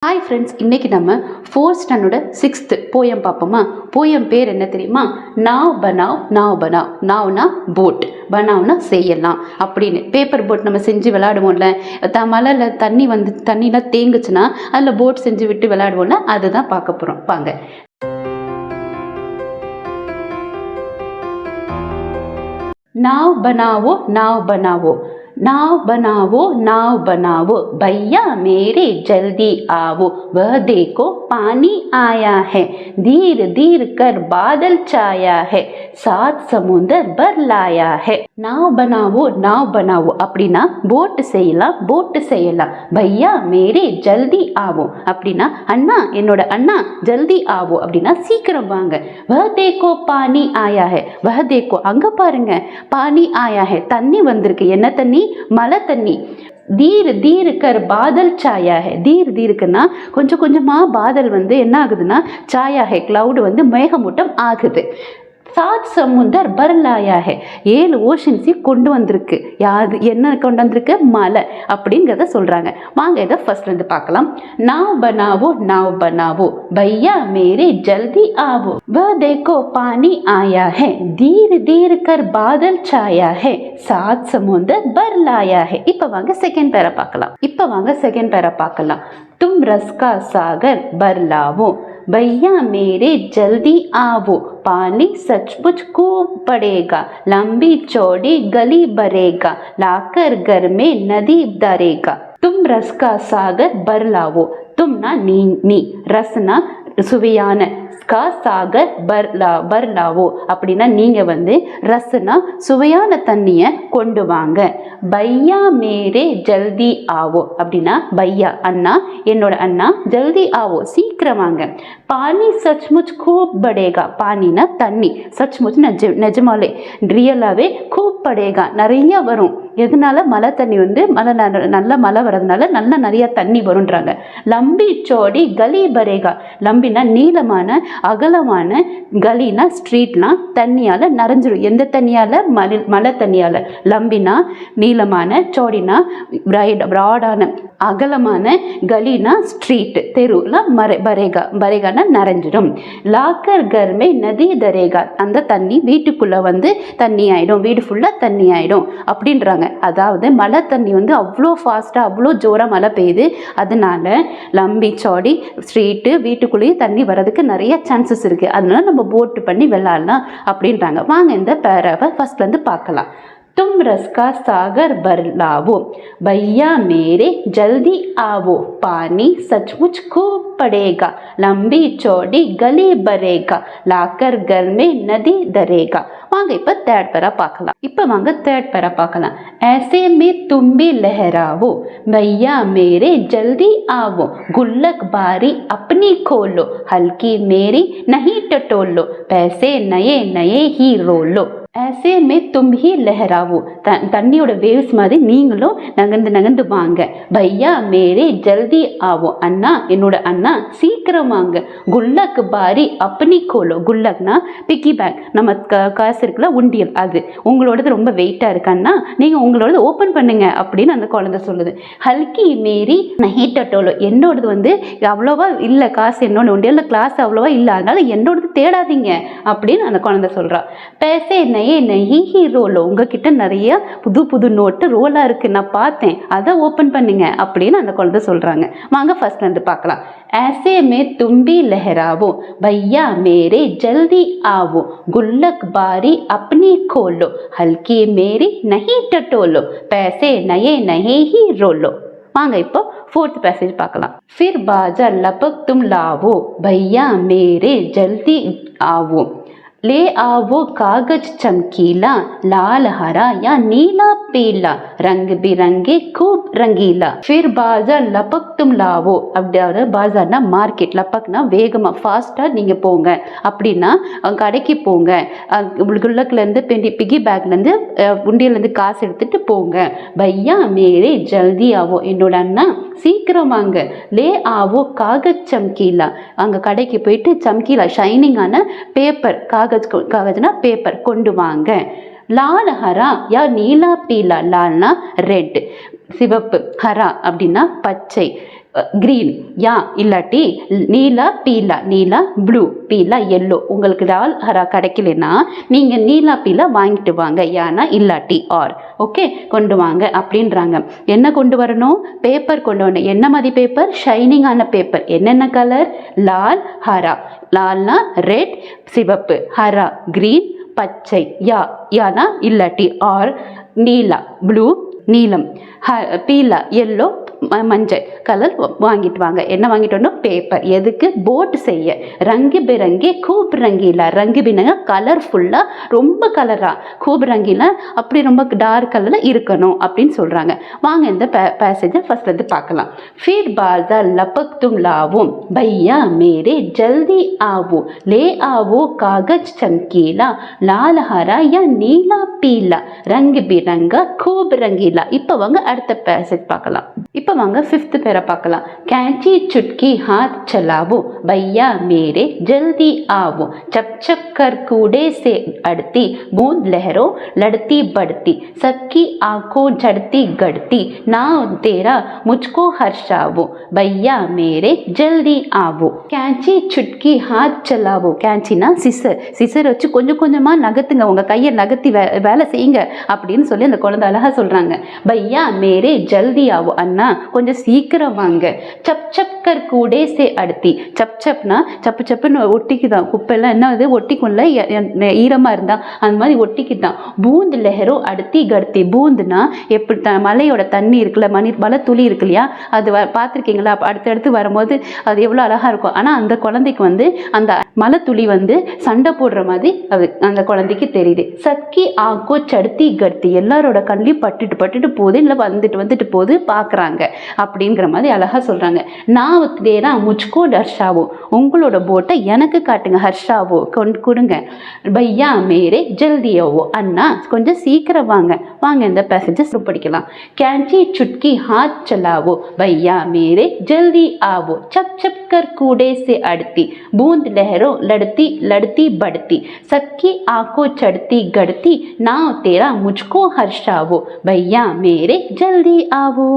Hi friends, இன்றைக்கி நம்ம 4th ஸ்டாண்டர்டோட 6th poem பார்ப்போமா. போயம் பேர் என்ன தெரியுமா? நாவ் பனாவ் நாவ் பனாவ். நாவ்னா போட், பனாவ்னா செய்யலாம் அப்படின்னு. பேப்பர் போட் நம்ம செஞ்சு விளையாடுவோம்ல, மலையில் தண்ணிலாம் தேங்குச்சுன்னா அதில் போட் செஞ்சு விட்டு விளையாடுவோம்ல, அதுதான் பார்க்க போகிறோம். வாங்க. नाव बनावो नाव बनावो, नाव बनावो नाव बनावो, भैया मेरे जल्दी आओ, वह देखो पानी आया है, धीर धीर कर बादल छाया है, सात समुंदर भर लाया है. नाव बनावो नाव बनावो அப்படின்னா போட்டு செய்யலாம். பையா மேரே ஜல்தி ஆவோ அப்படின்னா அண்ணா, என்னோட அண்ணா, ஜல்தி ஆவோ அப்படின்னா சீக்கிரம் வாங்க. வஹ தேக்கோ பானி ஆயா ஹே, வஹ தேக்கோ அங்க பாருங்க, பானி ஆயா ஹே தண்ணி வந்திருக்கு. என்ன தண்ணி? மழை தண்ணி. தீர் தீர் கர் பாதல் சாயா ஹே, தீர் தீருக்குன்னா கொஞ்சம் கொஞ்சமாக பாதல் என்ன ஆகுதுன்னா சாயா ஹே, கிளவுடு மேகமூட்டம் ஆகுது. சாத் சமுந்தர் பர்லாயா ஹே, 7 ஓஷன்ஸை கொண்டு வந்திருக்கு. யாது என்ன கொண்டு வந்திருக்கு? மலை அப்படிங்கிறத சொல்கிறாங்க. வாங்க இதை ஃபர்ஸ்ட்லேருந்து பார்க்கலாம். நாவ் பனாவோ பையா மேரே ஜல்தி ஆவோ, வ தேக்கோ பானி ஆயா ஹே, தீர் தீர் கர் பாதல் சாயா ஹே, சாத் சமுந்தர் பர்லாயா ஹே. இப்போ வாங்க செகண்ட் பேரை பார்க்கலாம். तुम रस का सागर बरलावो, भैया मेरे जल्दी आवो, पानी सचमुच खूब पड़ेगा, लंबी चौड़ी गली भरेगा, लाकर घर में नदी दरेगा. तुम रस का सागर बरलावो, तुमना नी, रसना சுவையான, கா சாகர் பர்லாவோ அப்படின்னா நீங்க ரசனா சுவையான தண்ணிய கொண்டு வாங்க. பையா மேரே ஜல்தி ஆவோ அப்படின்னா பையா அண்ணா, என்னோட அண்ணா, ஜல்தி ஆவோ சீக்கிரம் வாங்க. பானி சச்முச் கூப் படேகா, பானினா தண்ணி, சச்முச் நிஜமாலே ரியலாவே, கூப் படேகா நிறைய வரும். எதனால? மழை தண்ணி நல்ல மழை வர்றதுனால நிறைய தண்ணி வரும்ன்றாங்க. லம்பி சோடி கலி பரேகா, லம்பினா நீளமான அகலமான, கலினா ஸ்ட்ரீட்லாம் தண்ணியால் நிறைஞ்சிடும். எந்த தண்ணியால்? மழை தண்ணியால். லம்பினா நீளமான, சோடினா ப்ராடான அகலமான, கலினா ஸ்ட்ரீட் தெருலாம் பரேகானா நிறைஞ்சிடும். லாக்கர் கர்மே நதி தரேகா, அந்த தண்ணி வீட்டுக்குள்ளே தண்ணி ஆகிடும், வீடு ஃபுல்லாக தண்ணி ஆகிடும் அப்படின்றாங்க. அதாவது மழை தண்ணி அவ்வளோ ஃபாஸ்ட்டாக அவ்வளோ ஜோராக மழை பெய்யுது. அதனால லம்பி சோடி ஸ்ட்ரீட்டு வீட்டுக்குள்ளேயே தண்ணி வர்றதுக்கு நிறைய சான்சஸ் இருக்குது. அதனால நம்ம போட்டு பண்ணி விளையாடலாம் அப்படின்றாங்க. வாங்க இந்த பேராவை ஃபர்ஸ்ட்லேருந்து பார்க்கலாம். तुम रस का सागर बरलावो, भैया मेरे जल्दी आवो, पानी सचमुच खूब पड़ेगा, लंबी चौड़ी गली भरेगा, लाकर घर में नदी दरेगा. வாங்க இப்போ தேர்ட் பேரா பார்க்கலாம். ऐसे में तुम भी लहरावो, भैया मेरे जल्दी आवो, गुल्लक बारी अपनी खोलो, हल्की मेरी नहीं टटोलो, पैसे नए नए ही रोलो. ऐसे में तुम ही लहरावो, தண்ணியோட வேவ்ஸ் மாதிரி நீங்களும் நகர்ந்து வாங்க. பையா மேரே ஜல்தி ஆவோ, அண்ணா, என்னோட அண்ணா, சீக்கிரம் வாங்க. குல்லக் பாரி அப்பனி கோலோ, குல்லக்னா பிக்கி பேக், நம்ம காசு இருக்குல்ல உண்டியல், அது உங்களோடது ரொம்ப வெயிட்டாக இருக்கான்னா நீங்கள் உங்களோடது ஓப்பன் பண்ணுங்க அப்படின்னு அந்த குழந்தை சொல்லுது. ஹல்கி மேரி நஹீட்டோலோ, என்னோடது அவ்வளோவா இல்லை காசு, என்னோட உண்டியலில் கிளாஸ் அவ்வளோவா இல்லை, அதனால என்னோடது தேடாதீங்க அப்படின்னு அந்த குழந்தை சொல்கிறா. பேசே நஹி ரோலோ, உங்ககிட்ட நிறைய புது நோட்டு ரோலா இருக்கு, நான் பார்த்தேன், அதை ஓப்பன் பண்ணுங்க அப்படின்னு அந்த குழந்தை சொல்றாங்க. வாங்க ஃபர்ஸ்ட்ல இருந்து பார்க்கலாம். ऐसे में तुम भी लहरावो, भैया मेरे जल्दी आवो, गुल्लक बारी अपनी खोलो, हल्की मेरी नहीं टटोलो, पैसे नए नए ही रोलो. வாங்க இப்போ 4th पैसेज பார்க்கலாம். फिर बाजार लपक तुम लावो, भैया मेरे जल्दी आवो, ले आओ कागज चमकीला, लाल हरा या नीला पीला, रंग बिरंगे खूब रंगीला. फिर बाजार लपक तुम लावो, அப்படியே பாஜார்னா மார்க்கெட், லப்பக்னா வேகமாக ஃபாஸ்ட்டாக நீங்கள் போங்க அப்படின்னா கடைக்கு போங்க. குள்ளக்குலேருந்து பிகி பேக்லேருந்து உண்டியிலேருந்து காசு எடுத்துகிட்டு போங்க. பையா மேரே ஜல்தி ஆவோ, என்னோட அண்ணா சீக்கிரம் வாங்க. லே ஆவோ காகஜ் சம்கீலா, அங்கே கடைக்கு போயிட்டு சம்கீலா ஷைனிங்கான பேப்பர், காகஜ்னா பேப்பர் கொண்டு வாங்க. லால் ஹரா யா நீலா பீலா, லால்னா ரெட் சிவப்பு, ஹரா அப்படின்னா பச்சை, கிரீன் யா இல்லாட்டி நீலா பீலா, நீலா ப்ளூ, பீலா எல்லோ. உங்களுக்கு லால் ஹரா கிடைக்கலன்னா நீங்கள் நீலா பீலா வாங்கிட்டு வாங்க, யானா இல்லாட்டி ஆர். ஓகே, கொண்டு வாங்க அப்படின்றாங்க. என்ன கொண்டு வரணும்? பேப்பர் கொண்டு வரணும். என்ன மாதிரி பேப்பர்? ஷைனிங்கான பேப்பர். என்னென்ன கலர்? லால் ஹரா. லால்னா ரெட் சிவப்பு, ஹரா கிரீன் பச்சை, யானா இல்லாட்டி ஆர், நீலா ப்ளூ நீலம், பீலா எல்லோ மஞ்சள் கலர் வாங்கிட்டு வாங்க. என்ன வாங்கிட்டு வரணும்? பேப்பர். எதுக்கு? போட் செய்ய. ரங்கு பிறங்கி கூப் ரங்கிலா, ரங்கு பினங்க கலர்ஃபுல்லாக, ரொம்ப கலராக, கூப் ரங்கிலா அப்படி ரொம்ப டார்க் கலரில் இருக்கணும் அப்படின்னு சொல்கிறாங்க. வாங்க இந்த பேசேஜை ஃபர்ஸ்ட்லேருந்து பார்க்கலாம். फिर बाजार लपक तुम लावो भैया मेरे जल्दी आवो, ले आवो कागज चमकीला, लाल हरा या नीला पीला, रंग बिरंगा खूब रंगीला. இப்போ வாங்க அடுத்த பேசேஜ் பார்க்கலாம். இப்போ வாங்க 5th பேரை பார்க்கலாம். कैंची चुटकी हाथ चलावो भैया मेरे जल्दी आवो, चप चप कर कूड़े से अड़ती, बूंद लहरों लड़ती बढ़ती, सबकी आंखों झड़ती गड़ती, नाव तेरा मुझको हर्षावो भैया मेरे जल्दी आवो. कैंची चुटकी हाथ चलावो. கேன்ச்சினா சிசர் வச்சு கொஞ்சம் கொஞ்சமாக நகர்த்துங்க, உங்கள் கையை நகர்த்தி வேலை செய்யுங்க அப்படின்னு சொல்லி அந்த குழந்தை அழகாக சொல்கிறாங்க. பையா மேரே ஜல்தி ஆவோ, அண்ணா கொஞ்சம் சீக்கிரம் வாங்க. சப் சப் கர் கூடே சே அடுத்தி. சப் சப்னா சப்பு சப்புன்னு ஒட்டிக்குதான், குப்பையெல்லாம் என்ன அது ஒட்டிக்கும்ல, ஈரமாக இருந்தால் அந்த மாதிரி ஒட்டிக்கிட்டான். பூந்து லெஹரோ அடுத்தி கடுத்தி. பூந்துனா எப்படி மலையோட தண்ணி இருக்குல்ல, மலை துளி இருக்கு இல்லையா, அது பார்த்துருக்கீங்களா? அடுத்தடுத்து வரும்போது அது எவ்வளோ அழகாக இருக்கும். ஆனால் அந்த குழந்தைக்கு வந்து அந்த மலை துளி வந்து சண்டை போடுற மாதிரி அது அந்த குழந்தைக்கு தெரியுது. சக்கி ஆக்கோ சடுத்தி கடுத்தி, எல்லாரோட கண்ணிலையும் பட்டுட்டு போகுது, இல்லை வந்துட்டு போகுது பார்க்குறாங்க அப்படிங்கிற மாதிரி அழகாக சொல்கிறாங்க. நான் தேரா முச்கோ ஹர்ஷாவோ, உங்களோட போட்டை எனக்கு காட்டுங்க, ஹர்ஷாவோ கொடுங்க. பையா மேரே ஜல்தியாவோ, அண்ணா கொஞ்சம் சீக்கிரம் வாங்க. வாங்க இந்த பேசேஜஸ் படிக்கலாம். कैंची चुटकी हाथ चलावो भैया मेरे जल्दी आवो, चप चप कर कूड़े से अड़ती, बूंद लहरों लड़ती लड़ती बढ़ती, सबकी आंखों चढ़ती गड़ती, नाव तेरा मुझको हर्षावो भैया मेरे जल्दी आवो.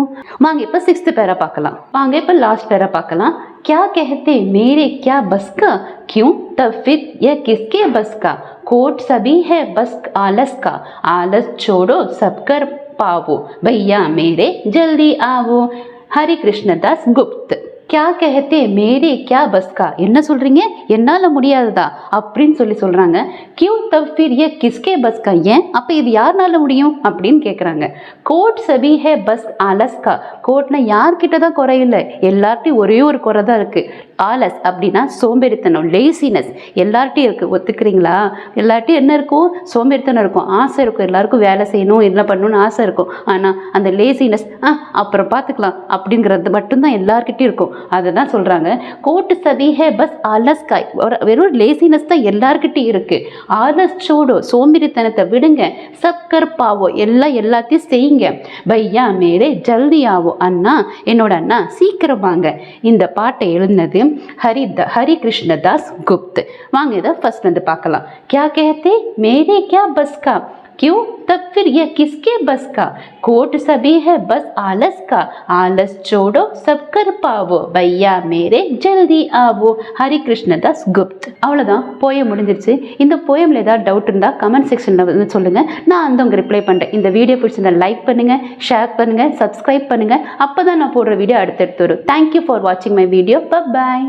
வாங்க இப்போ 6th பேரை பார்க்கலாம். வாங்க இப்போ லாஸ்ட் பேரை பார்க்கலாம். क्या कहते मेरे क्या बस का, क्यों तब फिर यह किसके बस का, कोट सभी है बस आलस का, आलस छोड़ो सब कर पावो भैया मेरे जल्दी आवो. हरि कृष्णदास गुप्त. क्या कहते मेरे क्या बस का, என்ன சொல்றீங்க, என்னால் முடியாததா அப்படின்னு சொல்கிறாங்க. क्यों तब फिर ये किसके बस का, ஏன் அப்போ இது யாருனால முடியும் அப்படின்னு கேட்குறாங்க. கோட் சபி ஹே பஸ் ஆலஸ் கா. கோட்னா யார்கிட்ட தான் குறை இல்லை, எல்லார்ட்டையும் ஒரே ஒரு குறை தான் இருக்குது. ஆலஸ் அப்படின்னா சோம்பேறித்தனம், லேசினஸ் எல்லார்ட்டையும் இருக்குது. ஒத்துக்கிறீங்களா? எல்லார்ட்டையும் என்ன இருக்கும்? சோம்பேறித்தனம் இருக்கும், ஆசை இருக்கும், எல்லாருக்கும் வேலை செய்யணும், என்ன பண்ணணும்னு ஆசை இருக்கும். ஆனால் அந்த லேசினஸ் அப்புறம் பார்த்துக்கலாம் அப்படிங்கிறது மட்டும்தான் எல்லார்கிட்டையும் இருக்கும். அதை தான் சொல்கிறாங்க. கோட்டு சபி ஹே பஸ் ஆலஸ் காய், வெறும் லேசினஸ் தான் எல்லார்கிட்டையும் இருக்குது. ஆலஸ் சோடோ, சோம்பேறித்தனத்தை விடுங்க. சப்கர் பாவோ, எல்லாத்தையும் செய்யுங்க. பையா மேரே ஜல்தி ஆவோ, அண்ணா என்னோட அண்ணா சீக்கிரம் வாங்க. இந்த பாட்டை எழுதினது हरि कृष्णदास गुप्त. வாங்க இதை ஃபர்ஸ்ட் வந்து பார்க்கலாம். क्या कहते मेरे क्या बस का, क्यों तब फिर यह किसके बस का, कोट सभी है बस आलस का, आलस छोड़ो सब कर पावो भैया मेरे जल्दी आवो. हरि कृष्णदास गुप्त. அவ்வளோதான், போயம் முடிஞ்சிருச்சு. இந்த போயமில் ஏதாவது டவுட் இருந்தால் கமெண்ட் செக்ஷனில் வந்து சொல்லுங்கள், நான் வந்து உங்கள் ரிப்ளை பண்ணுறேன். இந்த வீடியோ பிடிச்சிருந்தா லைக் பண்ணுங்கள், ஷேர் பண்ணுங்கள், சப்ஸ்கிரைப் பண்ணுங்கள். அப்போ தான் நான் போடுற வீடியோ அடுத்தடுத்து வரும். தேங்க்யூ ஃபார் வாட்சிங் மை வீடியோ. பாய்.